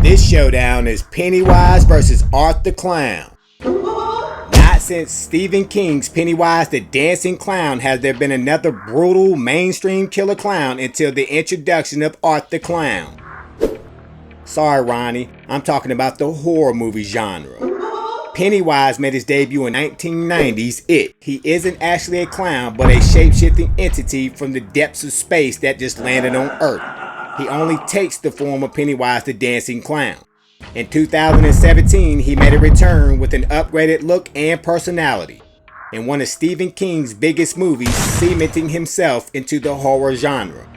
This showdown is Pennywise versus Art the Clown. Not since Stephen King's Pennywise the Dancing Clown has there been another brutal mainstream killer clown until the introduction of Art the Clown. Sorry Ronnie, I'm talking about the horror movie genre. Pennywise made his debut in 1990's It. He isn't actually a clown, but a shape-shifting entity from the depths of space that just landed on Earth. He only takes the form of Pennywise the Dancing Clown. In 2017, he made a return with an upgraded look and personality, in one of Stephen King's biggest movies, cementing himself into the horror genre.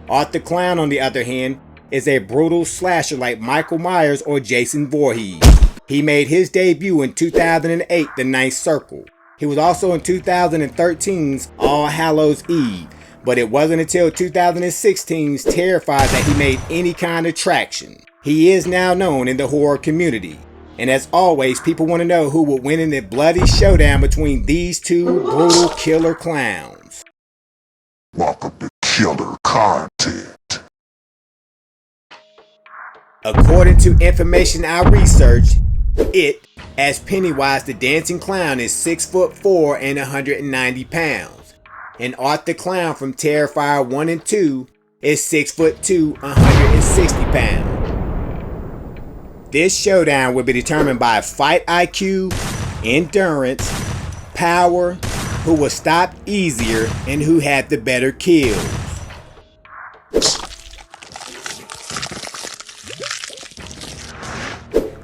Art the Clown, on the other hand, is a brutal slasher like Michael Myers or Jason Voorhees. He made his debut in 2008, The Ninth Circle. He was also in 2013's All Hallows Eve, but it wasn't until 2016's Terrifier that he made any kind of traction. He is now known in the horror community, and as always, people want to know who will win in the bloody showdown between these two brutal killer clowns. Welcome to Killer Content. According to information I researched, It, as Pennywise the Dancing Clown, is 6'4" and 190 pounds. And Art the Clown from Terrifier 1 and 2 is 6'2", 160 pounds. This showdown will be determined by fight IQ, endurance, power, who was stopped easier, and who had the better kills.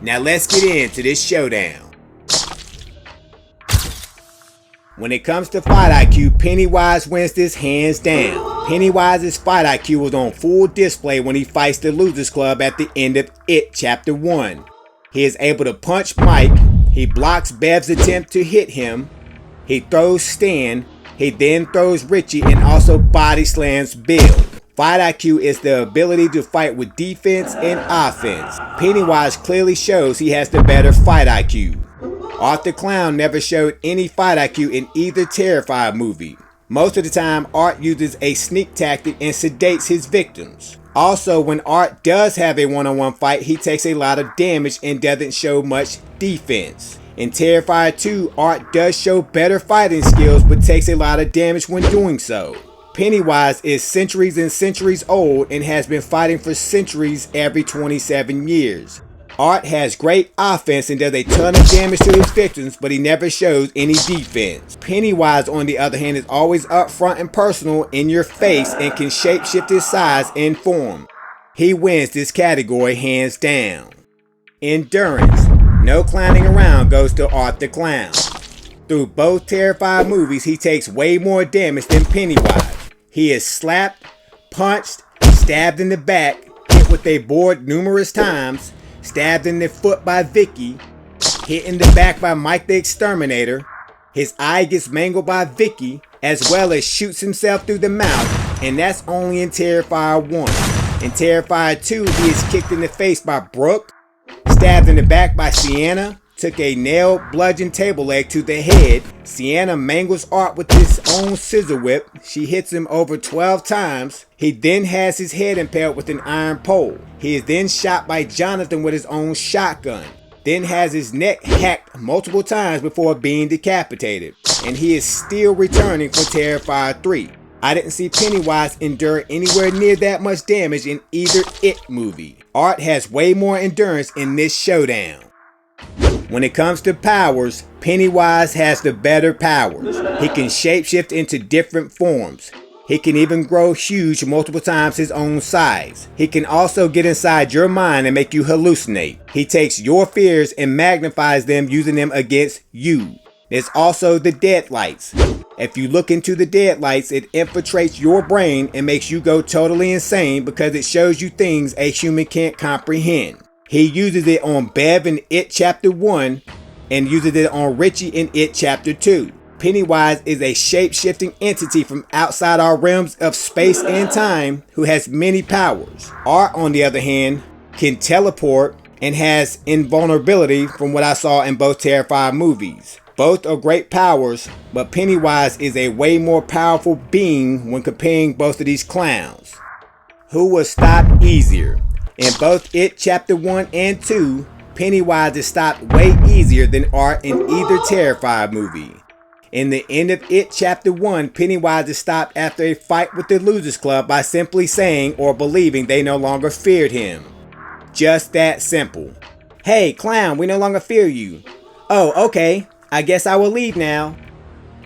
Now let's get into this showdown. When it comes to fight IQ, Pennywise wins this hands down. Pennywise's fight IQ was on full display when he fights the Losers Club at the end of It Chapter 1. He is able to punch Mike, he blocks Bev's attempt to hit him, he throws Stan, he then throws Richie and also body slams Bill. Fight IQ is the ability to fight with defense and offense. Pennywise clearly shows he has the better fight IQ. Art the Clown never showed any fight IQ in either Terrifier movie. Most of the time, Art uses a sneak tactic and sedates his victims. Also, when Art does have a one-on-one fight, he takes a lot of damage and doesn't show much defense. In Terrifier 2, Art does show better fighting skills but takes a lot of damage when doing so. Pennywise is centuries and centuries old and has been fighting for centuries every 27 years. Art has great offense and does a ton of damage to his victims, but he never shows any defense. Pennywise, on the other hand, is always upfront and personal, in your face, and can shapeshift his size and form. He wins this category hands down. Endurance. No clowning around goes to Art the Clown. Through both Terrifier movies, he takes way more damage than Pennywise. He is slapped, punched, stabbed in the back, hit with a board numerous times, stabbed in the foot by Vicky, hit in the back by Mike the Exterminator, his eye gets mangled by Vicky, as well as shoots himself through the mouth, and that's only in Terrifier 1. In Terrifier 2, he is kicked in the face by Brooke, stabbed in the back by Sienna, took a nail bludgeon table leg to the head. Sienna mangles Art with his own scissor whip. She hits him over 12 times. He then has his head impaled with an iron pole. He is then shot by Jonathan with his own shotgun. Then has his neck hacked multiple times before being decapitated. And he is still returning for Terrifier 3. I didn't see Pennywise endure anywhere near that much damage in either It movie. Art has way more endurance in this showdown. When it comes to powers, Pennywise has the better powers. He can shapeshift into different forms. He can even grow huge multiple times his own size. He can also get inside your mind and make you hallucinate. He takes your fears and magnifies them, using them against you. There's also the deadlights. If you look into the deadlights, it infiltrates your brain and makes you go totally insane because it shows you things a human can't comprehend. He uses it on Bev in It Chapter 1 and uses it on Richie in It Chapter 2. Pennywise is a shape-shifting entity from outside our realms of space and time who has many powers. Art, on the other hand, can teleport and has invulnerability from what I saw in both Terrifier movies. Both are great powers, but Pennywise is a way more powerful being when comparing both of these clowns. Who was stopped easier? In both It Chapter 1 and 2, Pennywise is stopped way easier than Art in either Terrifier movie. In the end of It Chapter 1, Pennywise is stopped after a fight with the Losers Club by simply saying or believing they no longer feared him. Just that simple. Hey, clown, we no longer fear you. Oh, okay, I guess I will leave now.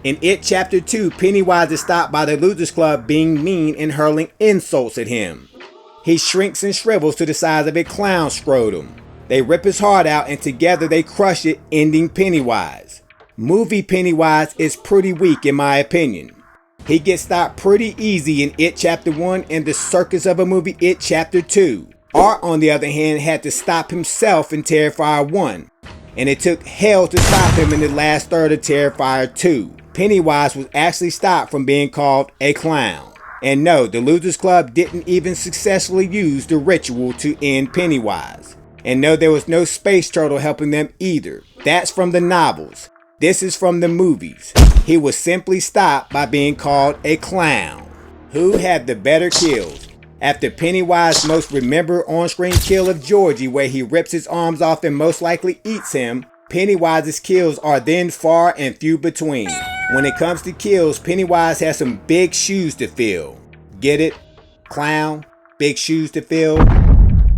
In It Chapter 2, Pennywise is stopped by the Losers Club being mean and hurling insults at him. He shrinks and shrivels to the size of a clown scrotum. They rip his heart out and together they crush it, ending Pennywise. Movie Pennywise is pretty weak in my opinion. He gets stopped pretty easy in It Chapter 1 and the circus of a movie It Chapter 2. Art, on the other hand, had to stop himself in Terrifier 1. And it took hell to stop him in the last third of Terrifier 2. Pennywise was actually stopped from being called a clown. And no, the Losers Club didn't even successfully use the ritual to end Pennywise. And no, there was no space turtle helping them either. That's from the novels. This is from the movies. He was simply stopped by being called a clown. Who had the better kills? After Pennywise's most remembered on-screen kill of Georgie, where he rips his arms off and most likely eats him, Pennywise's kills are then far and few between. When it comes to kills, Pennywise has some big shoes to fill. Get it? Clown? Big shoes to fill?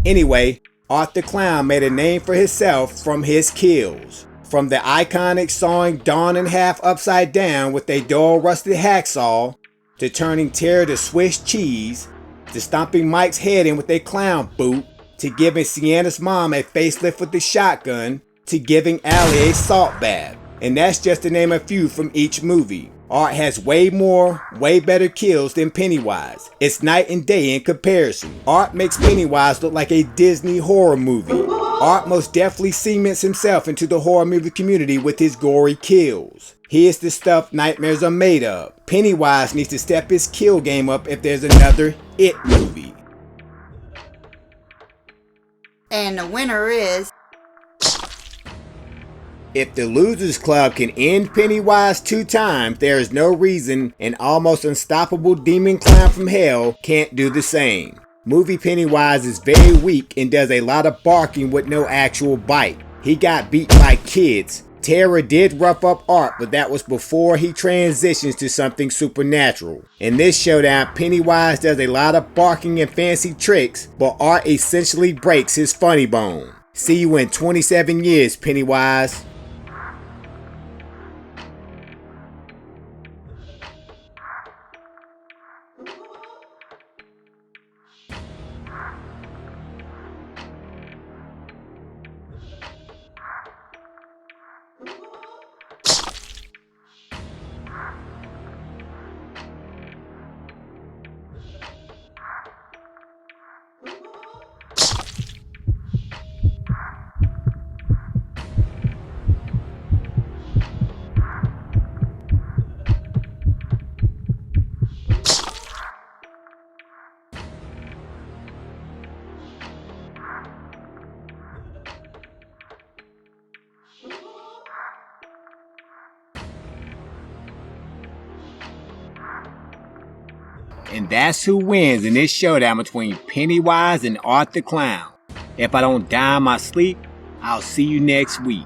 Anyway, Art the Clown made a name for himself from his kills. From the iconic sawing Dawn in half upside down with a dull rusted hacksaw, to turning Terror to Swiss cheese, to stomping Mike's head in with a clown boot, to giving Sienna's mom a facelift with the shotgun, to giving Allie a salt bath. And that's just to name a few from each movie. Art has way more, way better kills than Pennywise. It's night and day in comparison. Art makes Pennywise look like a Disney horror movie. Art most definitely cements himself into the horror movie community with his gory kills. He is the stuff nightmares are made of. Pennywise needs to step his kill game up if there's another It movie. And the winner is... If the Losers Club can end Pennywise 2 times, there is no reason an almost unstoppable demon clown from hell can't do the same. Movie Pennywise is very weak and does a lot of barking with no actual bite. He got beat by kids. Terror did rough up Art, but that was before he transitions to something supernatural. In this showdown, Pennywise does a lot of barking and fancy tricks, but Art essentially breaks his funny bone. See you in 27 years, Pennywise. And that's who wins in this showdown between Pennywise and Art the Clown. If I don't die in my sleep, I'll see you next week.